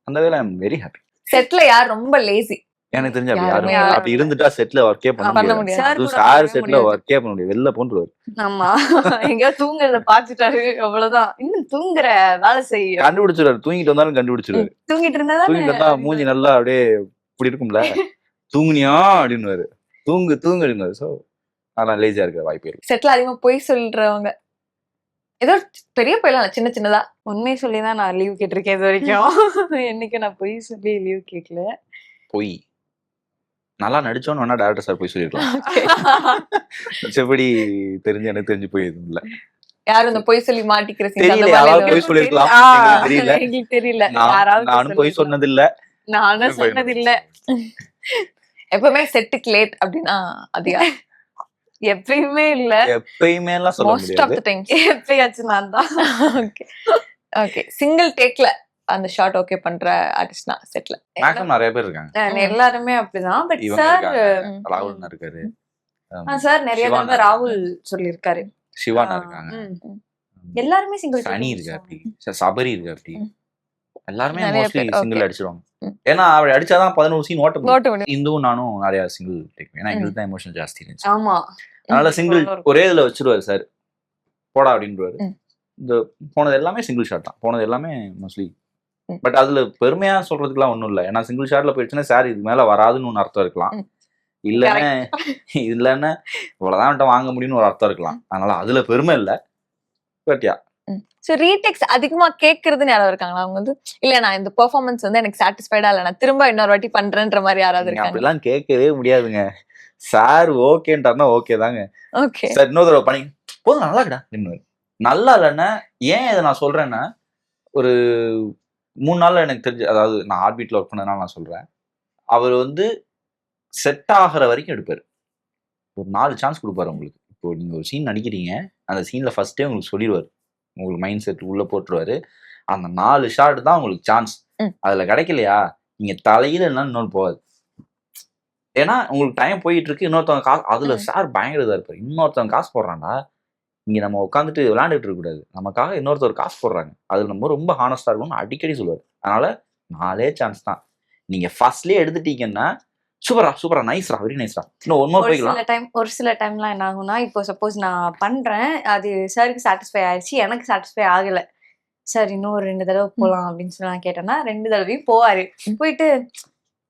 அந்த வேலை ஐ எம் வெரி ஹாப்பி. செட்ல யார் ரொம்ப லேசி? எனக்கு தெரிஞ்சு அப்படி யாருமே அப்படி இருந்துட்டா செட்ல ஒர்க்கே பண்ண முடியாது. சார் செட்ல ஒர்க்கே பண்ண முடியாது, வெளில போன்றுவாரு. ஆமா எங்க தூங்குறத பாத்துட்டாரு அவ்வளவுதான். இன்னும் தூங்குற வேலை செய்ய கண்டுபிடிச்சிருவாரு. தூங்கிட்டு வந்தாலும் கண்டுபிடிச்சிருவாரு. தூங்கிட்டு இருந்தா மூஞ்சி நல்லா அப்படியே இப்படி இருக்கும்ல, தூங்குனியா அப்படின்னுவாரு. தூங்கு அப்படின்னாரு. ஸோ அதெல்லாம் லேசியா இருக்க வாய்ப்பு இருக்கு. செட்ல அதிகமா பொய் சொல்றவங்க ஏதோ பெரிய போயிடலாம், சின்ன சின்னதா உண்மையை சொல்லிதான் நான் லீவ் கேட்டிருக்கேன் இது வரைக்கும். என்னைக்கு நான் பொய் சொல்லி லீவ் கேட்கல. பொய் நல்லா நடிச்சோன்னு வேணா டேரக்டர் சார் போய் சொல்லிருக்கலாம். எப்படி தெரிஞ்சு எனக்கு தெரிஞ்சு போய் எதுவும் இல்ல. யாரும் இந்த பொய் சொல்லி மாட்டிக்கிற போய் சொல்லிருக்கலாம் தெரியல. நானும் போய் சொன்னது இல்ல. நானும் சொன்னது இல்ல. எப்பவுமே செட்டுக்கு லேட் அப்படின்னா அது யார்? எப்பயுமே இல்ல, எப்பயுமே எல்லாம் சொல்ல மோஸ்ட் ஆஃப் முடியாது. The times. எப்பயாச்சும் நான் தான். Okay okay. சிங்கிள் டேக்ல அந்த ஷாட் ஓகே பண்ற ஆர்டிஸ்ட்னா செட்ல மேக்ஸிமம் நிறைய பேர் இருக்காங்க. எல்லாருமே அப்படிதான். பட் இவங்க சார் இருக்காங்க, ராகுல்னா இருக்காரு, சார் நிறைய சிவானா தடவை ராகுல் சொல்லியிருக்காரு. சிவானா இருக்காங்க, எல்லாருமே சிங்கிள் சனி இருக்கு அப்படி, சபரி இருக்கு அப்படி, எல்லாருமே நிறைய மோஸ்ட்லி பேர், சிங்கிள் okay. அடிச்சிருவாங்க. ஏன்னா அவள் அடிச்சாதான் 11 சீன் ஓட்ட முடியும். ஓட்ட முடியும். இந்துவும் நானும் நிறைய சிங்கிள் டேக், ஏன்னா எங்களுக்கு தான் எமோஷன் ஜாஸ்தி இருந்துச்சு. ஆமா, அதனால சிங்கிள் ஒரே இதுல வச்சிருவாரு சார், போடா அப்படின்றாரு. இந்த போனது எல்லாமே சிங்கிள் ஷாட் தான், போனது எல்லாமே மோஸ்ட்லி. பட் அதுல பெருமையா சொல்றதுக்குலாம் ஒண்ணும் இல்லை, ஏன்னா சிங்கிள் ஷாட்ல போயிடுச்சுன்னா சார் இதுக்கு மேல வராதுன்னு ஒன்று அர்த்தம் இருக்கலாம், இல்லைன்னா இல்லைன்னா இவ்வளவுதான் வாங்க முடியும்னு ஒரு அர்த்தம் இருக்கலாம். அதனால அதுல பெருமை இல்லை. பட் யா, சோ ரீடேக்ஸ் அதிகமா கேக்குறதுன்னு யாராவது இருக்காங்களா? அவங்க வந்து இல்ல நான் இந்த பெர்ஃபார்மன்ஸ் வந்து எனக்கு சாட்டிஸ்ஃபைடா இல்ல, நான் திரும்ப இன்னொரு வாட்டி பண்றேன்ற மாதிரி யாராவது இருக்காங்க? அப்படிலாம் கேட்கவே முடியாதுங்க. சார் ஓகேன்றாருன்னா ஓகே தாங்க. ஓகே சார் இன்னொரு தடவை பண்ணி போதும் நல்லா இருக்கடா அப்படின்னு. நல்லா இல்லைன்னா ஏன் இதை நான் சொல்றேன்னா, ஒரு 3 நாள்ல எனக்கு தெரிஞ்சு, அதாவது நான் ஆர்பிட்ல ஒர்க் பண்ணதுனால நான் சொல்றேன், அவர் வந்து செட் ஆகிற வரைக்கும் எடுப்பாரு. ஒரு 4 சான்ஸ் கொடுப்பாரு உங்களுக்கு. இப்போ நீங்க ஒரு சீன் நடிக்கிறீங்க, அந்த சீன்ல ஃபர்ஸ்டே உங்களுக்கு சொல்லிடுவாரு, உங்களுக்கு மைண்ட் செட் உள்ள போட்டுருவாரு. அந்த 4 ஷாட் தான் உங்களுக்கு சான்ஸ். அதுல கிடைக்கலையா நீங்க தலையில இல்லைன்னா இன்னொன்று போகாது. ஏன்னா உங்களுக்கு டைம் போயிட்டு இருக்கு, இன்னொருத்தவங்க காசு, அதுல சார் பயங்கர இதா இருப்பாரு, இன்னொருத்தவங்க காசு போடுறான்டா, இங்க நம்ம உட்காந்துட்டு விளையாண்டுட்டு இருக்க கூடாது, நமக்காக இன்னொருத்தர் காசு போடுறாங்க, அதுல நம்ம ரொம்ப ஹானஸ்டா இருக்கணும்னு அடிக்கடி சொல்லுவாரு. அதனால 4 சான்ஸ் தான். நீங்க ஃபர்ஸ்ட்லயே எடுத்துட்டீங்கன்னா சூப்பரா நைஸ்ரா, வெரி நைஸ்ரா, இன்னும் ஒன் மோர் போய்க்கலாம். ஒரு சில டைம்லாம் என்ன ஆகும்னா, இப்போ சப்போஸ் நான் பண்றேன், அது சாருக்கு சாட்டிஸ்ஃபை ஆயிடுச்சு, எனக்கு சாட்டிஸ்ஃபை ஆகல, சார் இன்னும் ஒரு 2 தடவை போலாம் அப்படின்னு சொல்லி நான் கேட்டேன்னா 2 தடவையும் போவாரு. போயிட்டு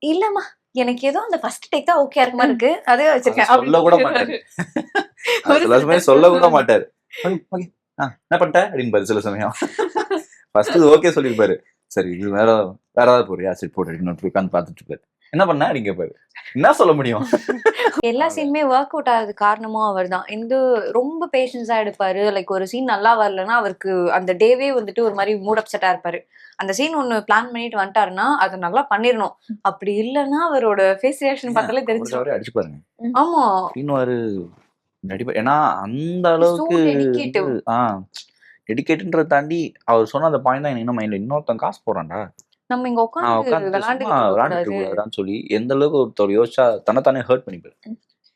இல்லம்மா எனக்கு ஏதோ அந்த ஃபர்ஸ்ட் டேக் தான் ஓகே இருக்க மாதிரி இருக்கு, அதே வச்சிருக்கேன் சொல்ல கூட மாட்டாரு. சில சமயம் சொல்ல கூட மாட்டாரு. என்ன பண்ணிட்ட அப்படின்னு பாரு. சில சமயம் ஃபர்ஸ்ட் ஓகே சொல்லிருப்பாரு, சரி இது வேற ஏதாவது போறியா, சரி போட்டு இன்னொரு உட்காந்து பார்த்துட்டு இருப்பாரு, என்ன பண்ண அப்படிங்க பாரு, என்ன சொல்ல முடியும். எல்லா சீனுமே ஒர்க் அவுட் ஆகுது காரணமும் அவர் தான். இந்த ரொம்ப பேஷன்ஸா எடுப்பாரு. லைக் ஒரு சீன் நல்லா வரலன்னா அவருக்கு அந்த டேவே வந்துட்டு ஒரு மாதிரி மூட் அப்செட்டா இருப்பாரு. அந்த சீன் ஒண்ணு பிளான் பண்ணிட்டு வந்துட்டாருன்னா அதை நல்லா பண்ணிடணும். அப்படி இல்லைன்னா அவரோட ஃபேஸ் ரியாக்ஷன் பார்த்தாலே தெரிஞ்சு அடிச்சு பாருங்க. ஆமா இன்னொரு நடிப்பா, ஏன்னா அந்த அளவுக்கு டெடிகேட்ன்றத தாண்டி அவர் சொன்ன அந்த பாயிண்ட் தான் எனக்கு இன்னும் மைண்ட்ல, இன்னொருத்தன் காசு போறான்டா, நம்ம இங்க உட்காந்து விளையாண்டுட்டு சொல்லி எந்த அளவுக்கு ஒருத்தர் யோசிச்சா தன்னைத்தானே ஹர்ட் பண்ணிப்பாரு.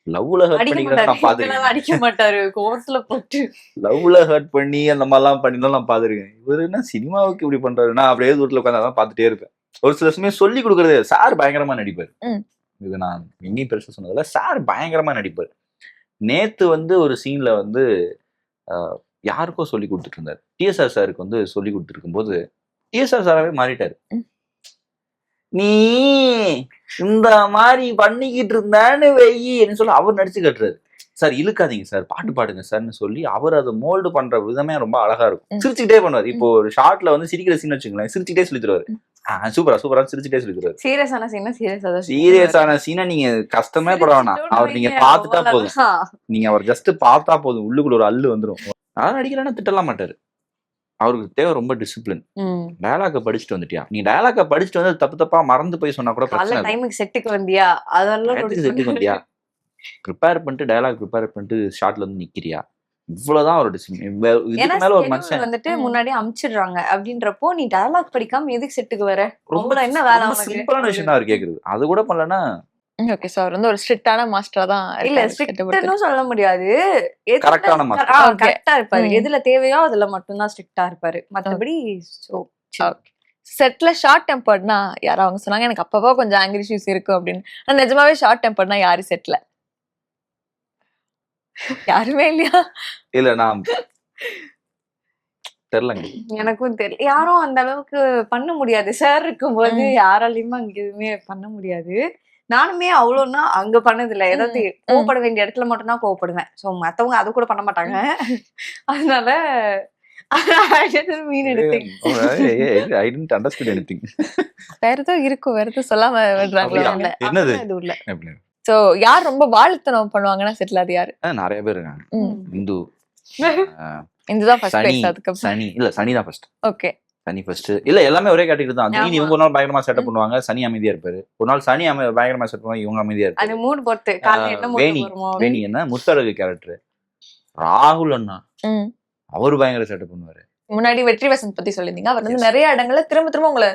லவ்ல ஹர்ட் பண்ணிக்கிறத நான் பாத்துருக்கேன், அடிக்க மாட்டாரு கோவத்துல போட்டு லவ்ல ஹர்ட் பண்ணி அந்த மாதிரிலாம் பண்ணிதான் நான் பாத்துருக்கேன். இவரு என்ன சினிமாவுக்கு இப்படி பண்றாரு, நான் அப்படியே தூரத்துல உட்காந்து அதான் பாத்துட்டே இருப்பேன். ஒரு சில சமயம் சொல்லி கொடுக்கறது, சார் பயங்கரமா நடிப்பாரு. இது நான் எங்கேயும் பெருசா சொன்னதில்ல, சார் பயங்கரமா நடிப்பாரு. நேத்து வந்து ஒரு சீன்ல வந்து யாருக்கோ சொல்லி கொடுத்துட்டு இருந்தாரு, டிஎஸ்ஆர் சாருக்கு வந்து சொல்லி கொடுத்துட்டு இருக்கும்போது டிஎஸ்ஆர் சாராவே மாறிட்டாரு. நீ இந்த மாதிரி பண்ணிக்கிட்டு இருந்தான்னு வெயின்னு சொல்லி அவர் நடிச்சு கட்டுறாரு. சார் இழுக்காதீங்க சார், பாட்டு பாடுங்க சார்ன்னு சொல்லி அவர் அதை மோல்டு பண்ற விதமே ரொம்ப அழகா இருக்கும். சிரிச்சுக்கிட்டே பண்ணுவார். இப்போ ஒரு ஷார்ட்ல வந்து சிரிக்கிற சீன் வச்சுங்களேன், சிரிச்சுக்கிட்டே சொல்லி தருவாரு. சூப்பரா சிரிச்சுட்டே சொல்லி தருவாரு. சீரியஸான சீனை நீங்க கஷ்டமே பட வேணாம், அவர் நீங்க பார்த்துட்டா போதும், நீங்க அவர் ஜஸ்ட் பார்த்தா போதும், உள்ளுக்குள்ள ஒரு அல்லு வந்துடும். அதான் நடிக்கிறேன்னா திட்டலாம் மாட்டாரு. அவருக்கு தேவை ரொம்ப டிசிப்ளின். டயலாக படிச்சுட்டு வந்துட்டியா, நீ டயலாக படிச்சுட்டு வந்து தப்பு தப்பா மறந்து போய் சொன்னா கூட பிரச்சனை இல்லை. டைமுக்கு செட்டுக்கு வந்தியா, அதெல்லாம் செட்டுக்கு வந்தியா, ப்ரிப்பேர் பண்ணிட்டு டயலாக் ப்ரிப்பேர் பண்ணிட்டு ஷார்ட்ல வந்து நிக்கிறியா, இவ்வளவுதான் ஒரு டிசிப்ளின். இதுக்கு மேல ஒரு மனுஷன் வந்துட்டு முன்னாடி அமிச்சிடுறாங்க அப்படின்றப்போ நீ டயலாக் படிக்காம எதுக்கு செட்டுக்கு வர, ரொம்ப என்ன வேலை, சிம்பிளான விஷயம் தான் அவர் கேக்குறது. அது கூட பண்ணலன்னா ஓகே சார் வந்து ஒரு ஸ்ட்ரிக்ட்டான மாஸ்டரா தான் இல்ல, ஸ்ட்ரிக்ட்னு சொல்ல முடியாது, கரெக்டான மாஸ்டர், கரெக்டா இருப்பாரு. எதுல தேவையோ அதுல மட்டும் தான் ஸ்ட்ரிக்ட்டா இருப்பாரு. மத்தபடி செட்ல ஷார்ட் டெம்பர்ட்னா யாரா அவங்க சொன்னாங்க, எனக்கு அப்பப்போ கொஞ்சம் ஆங்கிரி இஷ்யூஸ் இருக்கு அப்படின்னு. ஆனா நிஜமாவே ஷார்ட் டெம்பர்ட்னா யாரு செட்ல? யாருமே இல்லையா? இல்ல நான் தெரியலங்க, எனக்கும் தெரியல. யாரும் அந்த அளவுக்கு பண்ண முடியாது. சார் இருக்கும்போது யாராலையுமே அங்க எதுவுமே பண்ண முடியாது. நானுமே அவ்வளோன்னா அங்க பண்ணது இல்லை. ஏதாவது கோவப்பட வேண்டிய இடத்துல மட்டும்தான் கோவப்படுவேன். ஸோ மத்தவங்க அது கூட பண்ண மாட்டாங்க. அதனால மீன் எடுத்தேன். வேற ஏதோ இருக்கும், வேற ஏதோ சொல்லாம விடுறாங்களா? என்னது இது இல்ல. சோ யார் ரொம்ப வாழ்த்தனம் பண்ணுவாங்கன்னா செட்ல அது யாரு? நிறைய பேர் இருக்காங்க. இந்து, இந்துதான் ஃபர்ஸ்ட் பிளேஸ். அதுக்கு சனி இல்ல, சனி தான் ஃபர்ஸ்ட். ஓகே, சனி ஃபர்ஸ்ட் இல்ல எல்லாமே ஒரே கேட்டகரி தான். திடீர்னு ஆமா. இவங்க ஒரு நாள் பயங்கரமா செட்டப் பண்ணுவாங்க, சனி அமைதியா இருப்பாரு. ஒரு நாள் சனி பயங்கரமா செட்டப் பண்ணுவாங்க, இவங்க அமைதியா அது இருப்பாரு. மூட் பொறுத்து காலைல என்ன மூட் வேணி வருமோ வேணி என்ன முத்தழகு கேரக்டர் ராகுல் அண்ணா, ம். அவரு பயங்கர செட்டப் பண்ணுவாரு. முன்னாடி வெற்றி வசந்த் பத்தி சொல்லியிருந்தீங்க. அவர் வந்து நிறைய இடங்கள்ல திரும்ப திரும்ப உங்களை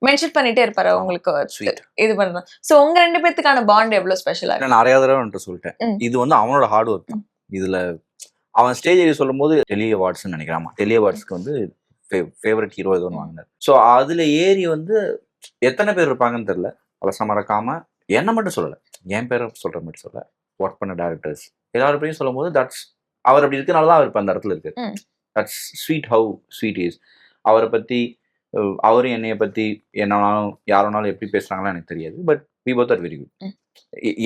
மென்ஷன் பண்ணிட்டே இருப்பாரு. உங்களுக்கு ஸ்வீட். இது பண்றோம். சோ உங்க 2 பேத்துக்கான பாண்ட் எவ்வளவு ஸ்பெஷலா இருக்கு? நான் நிறைய தடவை வந்துட்டு சொல்லிட்டேன். ம். இது வந்து அவனோட ஹார்ட் ஒர்க் தான். இதுல அவன் ஸ்டேஜ் ஏறி சொல்லும் போது டெலி அவார்ட்ஸ் நினைக்கிறாமா, டெலி அவார்ட்ஸ்க்கு வந்து ஃபேவரட் ஹீரோ ஏதோ ஒன்று வாங்கினார். ஸோ அதுல ஏறி வந்து எத்தனை பேர் இருப்பாங்கன்னு தெரியல. அவசரம் மறக்காம என்ன மட்டும் சொல்லலை, என் பேரை சொல்ற மாதிரி சொல்ல, ஒர்க் பண்ண டேரக்டர்ஸ் எல்லாரும் பேரையும் சொல்லும் போது தட்ஸ் அவர் அப்படி இருக்கனால தான் அவர் இப்போ அந்த இடத்துல இருக்கு. That's sweet, how sweet is. அவரை பத்தி அவரும் என்னைய பத்தி என்னாலும் யாரோனாலும் எப்படி பேசுறாங்களோ எனக்கு தெரியாது. But we both are very good.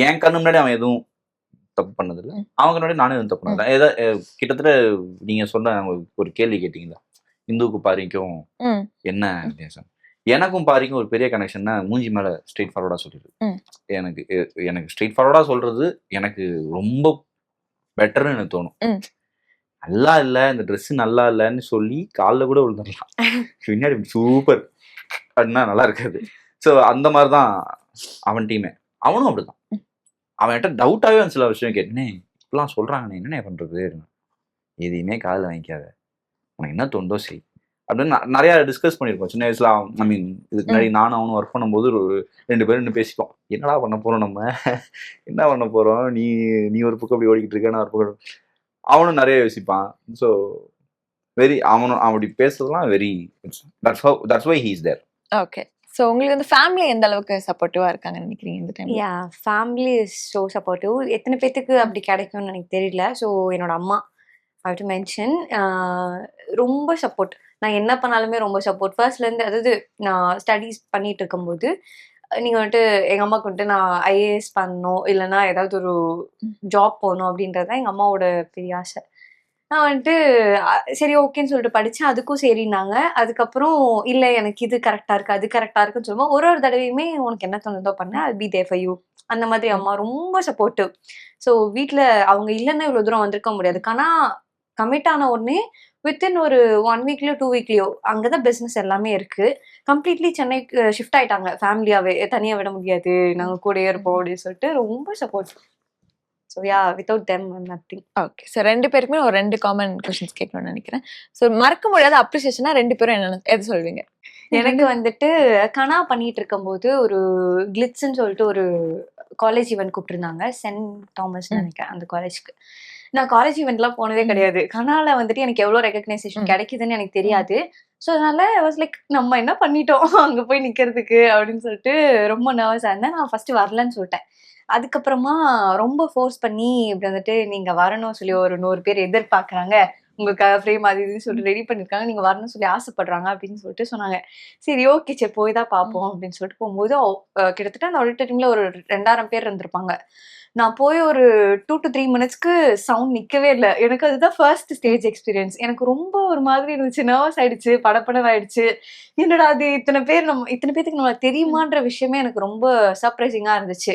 என் கண்ணு முன்னாடி அவன் எதுவும் தப்பு பண்ணதில்லை, அவங்க முன்னாடி நானும் எதுவும் தப்பு பண்ணதில்லை. ஏதாவது கிட்டத்தட்ட நீங்க சொன்ன ஒரு கேள்வி கேட்டீங்களா, இந்துவுக்கு பாரிக்கும் என்ன வித்தியாசம்? எனக்கும் பாரிக்கும் ஒரு பெரிய கனெக்ஷன்னா மூஞ்சி மேல ஸ்ட்ரெயிட் ஃபார்வர்டா சொல்லிடுது. எனக்கு ஸ்ட்ரெயிட் ஃபார்வர்டா சொல்றது எனக்கு ரொம்ப பெட்டர்னு எனக்கு தோணும். நல்லா இல்ல, இந்த ட்ரெஸ் நல்லா இல்லைன்னு சொல்லி காலில் கூட விழுந்துடலாம், பின்னாடி சூப்பர் அப்படின்னா நல்லா இருக்காது. ஸோ அந்த மாதிரிதான் அவன் டீமே. அவனும் அப்படிதான். அவன் கிட்ட டவுட்டாவே சில விஷயம் கேட்டேனே, இப்பெல்லாம் சொல்றாங்க என்னென்ன பண்றது, எதையுமே காதில் வாங்கிக்காத, உனக்கு என்ன தோணுதோ செய் அப்படின்னு நிறைய டிஸ்கஸ் பண்ணியிருக்கோம் சின்ன வயசுல. ஐ மீன் இதுக்கு முன்னாடி நானும் அவனும் ஒர்க் பண்ணும்போது ஒரு 2 பேரும் இன்னும் பேசிப்போம், என்னடா பண்ண போறோம் நம்ம, என்ன பண்ண போறோம், நீ ஒரு பக்கம் அப்படி ஓடிக்கிட்டு இருக்க, நான் ஒரு பக்கம். அவனும் நிறைய யோசிப்பான். ஸோ வெரி அவனும் அப்படி பேசுறதுலாம் very that's why he is there. Okay. So உங்களுக்கு வந்து ஃபேமிலி எந்த அளவுக்கு சப்போர்ட்டிவா இருக்காங்கன்னு நினைக்கிறீங்க இந்த time? Yeah, family is so supportive. எத்தனை பேத்துக்கு அப்படி கிடைக்கும்னு எனக்கு தெரியல. ஸோ என்னோட அம்மா ஐ டு மென்ஷன், ரொம்ப சப்போர்ட். நான் என்ன பண்ணாலுமே ரொம்ப சப்போர்ட். ஃபர்ஸ்ட்லேருந்து, அதாவது நான் ஸ்டடீஸ் பண்ணிட்டு இருக்கும்போது நீங்கள் வந்துட்டு எங்கள் அம்மாவுக்கு வந்துட்டு நான் ஐஏஎஸ் பண்ணணும் இல்லைன்னா ஏதாவது ஒரு ஜாப் போகணும் அப்படின்றது தான் எங்கள் அம்மாவோட பெரிய ஆசை. நான் வந்துட்டு சரி ஓகேன்னு சொல்லிட்டு படித்தேன், அதுக்கும் சரின்னாங்க. அதுக்கப்புறம் இல்லை எனக்கு இது கரெக்டாக இருக்குது அது கரெக்டாக இருக்குன்னு சொல்லுவோம். ஒரு தடவையுமே உனக்கு என்ன தோணுதோ பண்ண, அது பி தேர் ஃபார் யூ. அந்த மாதிரி அம்மா ரொம்ப சப்போர்ட்டிவ். ஸோ வீட்டில் அவங்க இல்லைன்னா இவ்வளோ தூரம் வந்திருக்க முடியாது. ஆனால் கமிட் ஆன உடனே வித்தின் ஒரு 1 வீக்லயோ 2 வீக்லயோ அங்கதான் பிசினஸ் எல்லாமே இருக்கு. கம்ப்ளீட்லி சென்னைக்கு ஷிஃப்ட் ஆயிட்டாங்க. ஃபேமிலியாவே தனியா விட முடியாது, நாங்க கூடயே இருப்போம் அப்படின்னு சொல்லிட்டு ரொம்ப support. So yeah, without them nothing. Okay. So 2 பேருக்குமே ஒரு 2 காமன் கொஸ்டின்ஸ் கேட்கணும்னு நினைக்கிறேன். ஸோ மறக்க முடியாத அப்ரிசியேஷனா 2 பேரும் என்னன்னு எது சொல்வீங்க? எனக்கு வந்துட்டு கனா பண்ணிட்டு இருக்கும்போது ஒரு கிளிட்ஸ்ன்னு சொல்லிட்டு ஒரு காலேஜ் ஈவென்ட் கூப்பிட்டுருந்தாங்க, சென்ட் தாமஸ் நினைக்கிறேன் அந்த காலேஜ்க்கு. நான் காலேஜ் ஈவெண்ட்லாம் போனதே கிடையாது. கனால வந்துட்டு எனக்கு எவ்வளோ ரெகக்னைசேஷன் கிடைக்குதுன்னு எனக்கு தெரியாது. ஸோ அதனால வாஸ் லைக் நம்ம என்ன பண்ணிட்டோம் அங்கே போய் நிற்கிறதுக்கு அப்படின்னு சொல்லிட்டு ரொம்ப நர்வஸாக இருந்தேன். நான் ஃபர்ஸ்ட் வரலன்னு சொல்லிட்டேன். அதுக்கப்புறமா ரொம்ப ஃபோர்ஸ் பண்ணி இப்படி வந்துட்டு நீங்க வரணும்னு சொல்லி ஒரு 100 பேர் எதிர்பார்க்குறாங்க, உங்களுக்காக ஃப்ரேம் அது இதுன்னு சொல்லிட்டு ரெடி பண்ணியிருக்காங்க, நீங்க வரணும்னு சொல்லி ஆசைப்படுறாங்க அப்படின்னு சொல்லிட்டு சொன்னாங்க. சரி ஓகே, சரி போய் தான் பார்ப்போம் அப்படின்னு சொல்லிட்டு போகும்போது கிட்டத்தட்ட அந்த ஆடிட்டோரியம்ல ஒரு 2000 பேர் இருந்திருப்பாங்க. நான் போய் ஒரு 2 to 3 மினிட்ஸ்க்கு சவுண்ட் நிக்கவே இல்லை. எனக்கு அதுதான் ஃபர்ஸ்ட் ஸ்டேஜ் எக்ஸ்பீரியன்ஸ். எனக்கு ரொம்ப ஒரு மாதிரி இருந்துச்சு, நர்வஸ் ஆயிடுச்சு, படப்படம் ஆயிடுச்சு. என்னடா அது இத்தனை பேத்துக்கு நம்மளுக்கு தெரியுமான்ற விஷயமே எனக்கு ரொம்ப சர்ப்ரைசிங்கா இருந்துச்சு.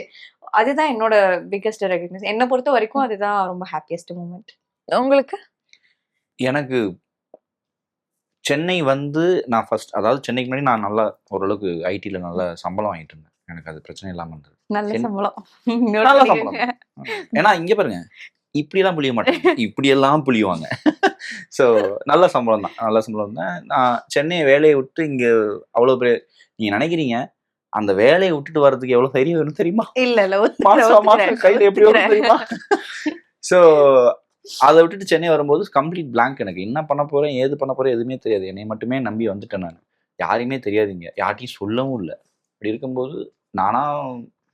அதுதான் என்னோட பிக்கஸ்ட் ரெகக்னைஸ். என்னை பொறுத்த வரைக்கும் அதுதான் ரொம்ப ஹாப்பியஸ்ட் மூமெண்ட். உங்களுக்கு? எனக்கு சென்னை வந்து நான் ஃபர்ஸ்ட், அதாவது சென்னைக்கு முன்னாடி நான் நல்லா ஓரளவுக்கு ஐடில நல்ல சம்பளம் வாங்கிட்டு இருந்தேன். எனக்கு அது பிரச்சனை இல்லாம இருந்தது. நல்ல சம்பளம். நல்ல சம்பளம். ஏன்னா இங்க பாருங்க, இப்படியெல்லாம் புளிய மாட்டாங்க, இப்படியெல்லாம் புளியுவாங்க. ஸோ நல்ல சம்பளம் தான், நல்ல சம்பளம் தான். நான் சென்னை வேலையை விட்டு இங்க அவ்வளவு பேர் நீங்க நினைக்கிறீங்க, அந்த வேலையை விட்டுட்டு வர்றதுக்கு எவ்வளவு தைரியம் வேணும் தெரியுமா? இல்ல மாசம் கையில எப்படி வரும் தெரியுமா? ஸோ அதை விட்டுட்டு சென்னை வரும்போது கம்ப்ளீட் பிளாங்க். எனக்கு என்ன பண்ண போறேன், ஏது பண்ண போறேன் எதுவுமே தெரியாது. என்னை மட்டுமே நம்பி வந்துட்டேன் நான். யாரையுமே தெரியாதுங்க, யார்ட்டையும் சொல்லவும் இல்லை. அப்படி இருக்கும்போது நானா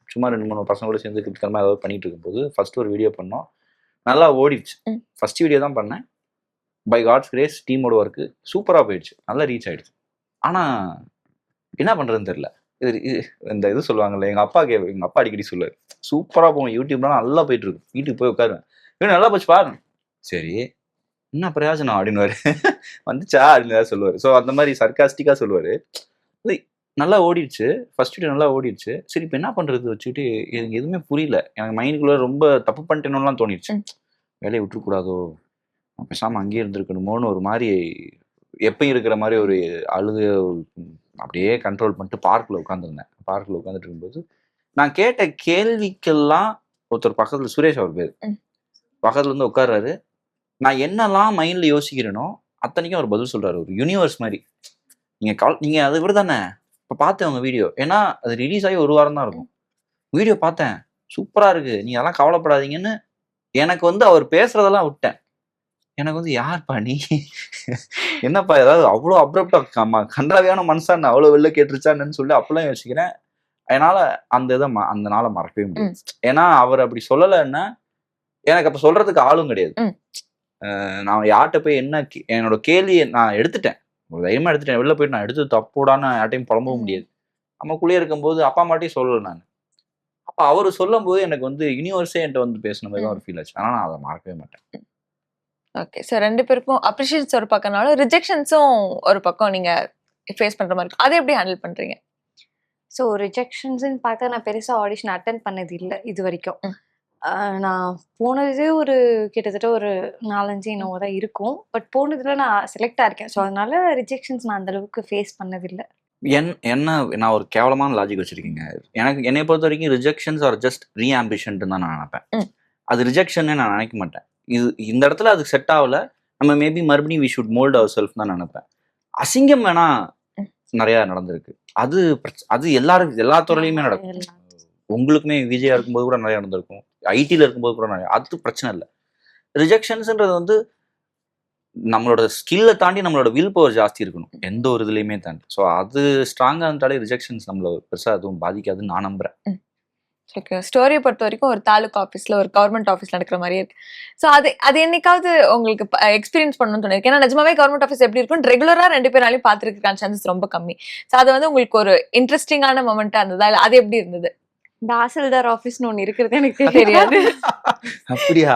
சும்மா 2-3 பசங்களோட சேர்ந்து கிட்டத்தட்ட ஏதாவது பண்ணிட்டு இருக்கும்போது ஃபர்ஸ்ட் ஒரு வீடியோ பண்ணோம், நல்லா ஓடிடுச்சு. ஃபர்ஸ்ட் வீடியோ தான் பண்ணேன். பை காட்ஸ் கிரேஸ் டீமோட ஒர்க்கு சூப்பராக போயிடுச்சு, நல்லா ரீச் ஆயிடுச்சு. ஆனால் என்ன பண்ணுறதுன்னு தெரியல. இந்த இது சொல்லுவாங்கல்ல, எங்கள் அப்பா அடிக்கடி சொல்லுவார், சூப்பராக போவோம் யூடியூப்லாம் நல்லா போயிட்டு இருக்கு, வீட்டுக்கு போய் உட்காருவேன், நல்லா போச்சு பாருங்க, சரி என்ன பிரயோஜனம் அப்படின்னு வந்துச்சா அப்படின்னு சொல்லுவார். ஸோ அந்த மாதிரி சர்க்காஸ்டிக்காக சொல்லுவார். நல்லா ஓடிடுச்சு, ஃபர்ஸ்ட் வீடியோ நல்லா ஓடிடுச்சு. சரி இப்போ என்ன பண்ணுறது வச்சுக்கிட்டு எனக்கு எதுவுமே புரியல. எனக்கு மைண்டுக்குள்ளே ரொம்ப தப்பு பண்ணிட்டேன்னு தோணிடுச்சு. வேலையை விட்டுருக்கூடாதோ, பேசாமல் அங்கேயே இருந்திருக்கணுமோன்னு ஒரு மாதிரி எப்பயும் இருக்கிற மாதிரி ஒரு அழுகு அப்படியே கண்ட்ரோல் பண்ணிட்டு பார்க்கில் உட்காந்துருந்தேன். பார்க்கில் உட்காந்துட்டு இருக்கும்போது நான் கேட்ட கேள்விக்கெல்லாம் ஒருத்தர் பக்கத்தில், சுரேஷ் அவர் பேர், பக்கத்துல இருந்து உட்கார்றாரு. நான் என்னெல்லாம் மைண்ட்ல யோசிக்கிறேனோ அத்தனைக்கும் அவர் பதில் சொல்றாரு. ஒரு யூனிவர்ஸ் மாதிரி. நீங்க அது இவர் தானே இப்போ பார்த்தேன் உங்க வீடியோ, ஏன்னா அது ரிலீஸ் ஆகி 1 வாரம் தான் இருக்கும். வீடியோ பார்த்தேன், சூப்பரா இருக்கு, நீங்க அதெல்லாம் கவலைப்படாதீங்கன்னு எனக்கு வந்து அவர் பேசுறதெல்லாம் விட்டேன். எனக்கு வந்து யார்ப்பா நீ, என்னப்பா ஏதாவது அவ்வளோ அப்ரப்டா கன்றாவியான மனுஷன் அவ்வளோ வெளில கேட்டுருச்சான்னு சொல்லி அப்பெல்லாம் யோசிக்கிறேன். அதனால அந்த நாளை மறக்கவே முடியாது. ஏன்னா அவர் அப்படி சொல்லலைன்னா எனக்கு அப்ப சொல்றதுக்கு ஆளும் கிடையாது. நான் யார்கிட்ட போய் என்னோட கேள்வியை நான் எடுத்துட்டேன், ஒரு தைரியமா எடுத்துட்டேன். வெளில போயிட்டு நான் எடுத்து தப்போடான்னு யார்ட்டையும் புலம்பவும் முடியாது. நமக்குள்ளே இருக்கும்போது அப்பா அம்மாட்டையும் சொல்லலை நான். அப்ப அவரு சொல்லும் போது எனக்கு வந்து யூனிவர்ஸே என்கிட்ட வந்து பேசின மாதிரி தான் ஒரு ஃபீல் ஆச்சு. ஆனால் நான் அதை மறக்கவே மாட்டேன். ஓகே சார், 2 பேருக்கும் அப்ரிஷியேஷன்ஸ் ஒரு பக்கம்னாலும் ரிஜெக்ஷன்ஸும் ஒரு பக்கம் நீங்க ஃபேஸ் பண்ற மாதிரி இருக்கும். அதை எப்படி ஹேண்டில் பண்றீங்க? ஸோ ரிஜெக்ஷன்ஸ்ன்னு பார்த்தா நான் பெருசா ஆடிஷன் அட்டென்ட் பண்ணது இல்லை இது வரைக்கும். நான் போனது ஒரு கிட்டத்தட்ட ஒரு 4-5 என்னவோ தான் இருக்கும். பட் போனதுல நான் செலக்ட் ஆயிருக்கேன். ஸோ அதனால ரிஜெக்ஷன்ஸ் நான் அந்த அளவுக்கு ஃபேஸ் பண்ணதில்லை. என்ன நான் ஒரு கேவலமான லாஜிக் வச்சிருக்கீங்க. என்னை பொறுத்த வரைக்கும் ரிஜெக்ஷன்ஸ் ஆர் ஜஸ்ட் ரீஆம்பிஷன் தான் நான் நினைப்பேன். அது ரிஜெக்ஷன் நான் நினைக்க மாட்டேன். இந்த இடத்துல அது செட் ஆகல, நம்ம மேபி மறுபடியும் we should mould our self தான் நினைப்பேன். அசிங்கம் வேணா நிறைய நடந்திருக்கு. அது எல்லா துறையிலுமே நடக்கும். உங்களுக்குமே விஜயா இருக்கும்போது கூட நிறைய நடந்திருக்கும், ஐடில இருக்கும்போது கூட நிறைய. அது பிரச்சனை இல்லை. ரிஜெக்ஷன்ஸ்ன்றது வந்து நம்மளோட ஸ்கில்லை தாண்டி நம்மளோட வில் பவர் ஜாஸ்தி இருக்கணும், எந்த ஒரு இதுலையுமே தாண்டி. ஸோ அது ஸ்ட்ராங்காக இருந்தாலே ரிஜெக்ஷன்ஸ் நம்மள பெருசாக எதுவும் பாதிக்காதுன்னு நான் நம்புறேன். ஓகே, ஸ்டோரியை பொறுத்த வரைக்கும் ஒரு தாலுகா ஆஃபீஸ்ல ஒரு கவர்மெண்ட் ஆஃபீஸ் நடக்கிற மாதிரியே இருக்கு. ஸோ அது என்னைக்காவது உங்களுக்கு எக்ஸ்பீரியன்ஸ் பண்ணணும்னு தோணிருக்கு? ஏன்னா நிஜமாவே கவர்மெண்ட் ஆஃபீஸ் எப்படி இருக்கும், ரெகுலரா 2 பேராலையும் பார்த்துருக்கான சான்சஸ் ரொம்ப கம்மி. ஸோ அது வந்து உங்களுக்கு ஒரு இன்ட்ரெஸ்டிங்கான மொமெண்டா இருந்ததா, இல்லை அது எப்படி இருந்தது? தாசில்தார் ஆஃபீஸ்னு ஒன்று இருக்கிறது எனக்கு தெரியாது. அப்படியா?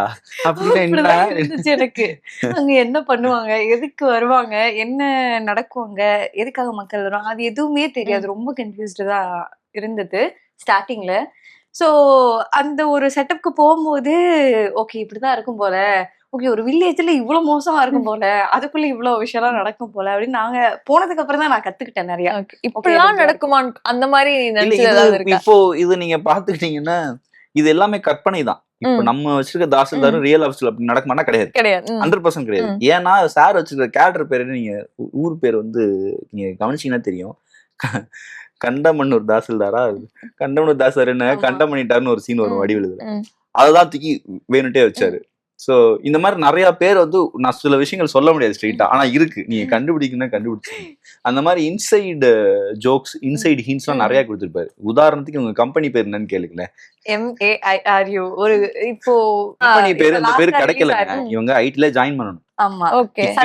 இருந்துச்சு எனக்கு. அங்க என்ன பண்ணுவாங்க, எதுக்கு வருவாங்க, என்ன நடக்குவாங்க, எதுக்காக மக்கள் வருவாங்க, அது எதுவுமே தெரியாது. ரொம்ப கன்ஃபியூஸ்டு தான் இருந்தது ஸ்டார்டிங்ல. ஸோ அந்த ஒரு செட்டப்க்கு போகும்போது ஓகே இப்படிதான் இருக்கும் போல, ஓகே ஒரு வில்லேஜ்ல இவ்வளவு மோசமா இருக்கும் போல, அதுக்குள்ள இவ்வளவு விஷயம்லாம் நடக்கும் போல அப்படின்னு நாங்க போனதுக்கு அப்புறம் தான் நான் கத்துக்கிட்டேன் நிறைய. இப்படிலாம் நடக்குமா அந்த மாதிரி இப்போ இது நீங்க பாத்துக்கிட்டீங்கன்னா இது எல்லாமே கற்பனை தான். இப்ப நம்ம வச்சிருக்க தாசில்தாரும் ரியல் ஆஃபீஸ்ல அப்படி நடக்குமானா கிடையாது, 100% கிடையாது. ஏன்னா சார் வச்சிருக்க கேரக்டர் பேரு, நீங்க ஊர் பேர் வந்து நீங்க கவனிச்சீங்கன்னா தெரியும். கண்டமன்னூர் தாசில்தாரா, கண்டமன்னூர் தாசில்தார் என்ன கண்டமணிட்டாருன்னு ஒரு சீன் வரும் வடிவெழுதுல, அததான் தூக்கி வேணுட்டே வச்சாரு. ஸோ இந்த மாதிரி நிறைய பேர் வந்து நான் சில விஷயங்கள் சொல்ல முடியாது ஸ்ட்ரெயிட்டா, ஆனா இருக்கு, நீங்க கண்டுபிடிக்கணும்னா கண்டுபிடிச்சு. அந்த மாதிரி இன்சைடு ஜோக்ஸ், இன்சைடு ஹிண்ட்ஸ்லாம் நிறைய கொடுத்துருப்பாரு. உதாரணத்துக்கு உங்க கம்பெனி பேர் என்னன்னு கேளுங்களேன். MAIRU. ஒரு இப்போ கம்பெனி பேரு, இந்த பேரு கிடைக்கலங்க, இவங்க ஐடில ஜாயின் பண்ணணும். ஆமா,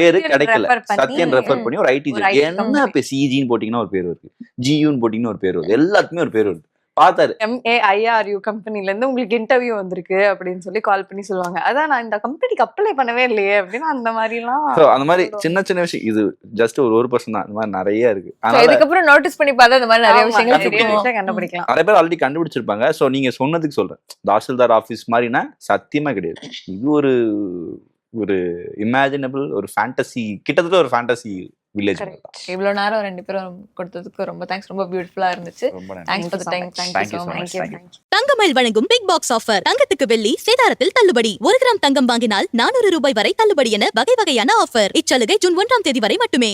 பேரு கிடைக்கல, சத்யன் ரெஃபர் பண்ணி ஒரு ஐடி என்ன பேர், சிஜின்னு போட்டீங்கன்னா ஒரு பேர் வருது, ஜியூன்னு போட்டீங்கன்னா ஒரு பேர் வருது, எல்லாத்துக்குமே ஒரு பேர் வருது. பார்த்தாரு MAIRU கம்பெனில இருந்து உங்களுக்கு இன்டர்வியூ வந்திருக்கு அப்படின்னு சொல்லி கால் பண்ணி சொல்லுவாங்க. அதான் நான் இந்த கம்பெனிக்கு அப்ளை பண்ணவே இல்லையே அப்படின்னு அந்த மாதிரி எல்லாம். அந்த மாதிரி சின்ன சின்ன விஷயம், இது ஜஸ்ட் ஒரு 1% தான், இந்த மாதிரி நிறைய இருக்கு. அதுக்கப்புறம் நோட்டீஸ் பண்ணி பார்த்தா இந்த மாதிரி நிறைய விஷயங்கள் கண்டுபிடிக்கலாம். நிறைய பேர் ஆல்ரெடி கண்டுபிடிச்சிருப்பாங்க. சோ நீங்க சொன்னதுக்கு சொல்றேன், தாசில்தார் ஆபீஸ் மாதிரினா சத்தியமா கிடையாது. இது ஒரு இமேஜினபிள், ஒரு ஃபேண்டசி, கிட்டத்தட்ட ஒரு ஃபேண்டசி வில்லேஜ். இவ்வளவு நேரம் 2 பேரும் கொடுத்ததுக்கு ரொம்ப தேங்க்ஸ், ரொம்ப பியூட்டிஃபுல்லா இருந்துச்சு. Thanks for the time. Thank you so much. தங்கமயில் வழங்கும் பிக் பாக்ஸ் ஆஃபர். தங்கத்துக்கு வெள்ளி சேதாரத்தில் தள்ளுபடி. 1 கிராம் தங்கம் வாங்கினால் 400 ரூபாய் வரை தள்ளுபடி என வகை வகையான ஆஃபர். இச்சலுகை ஜூன் 1ஆம் தேதி வரை மட்டுமே.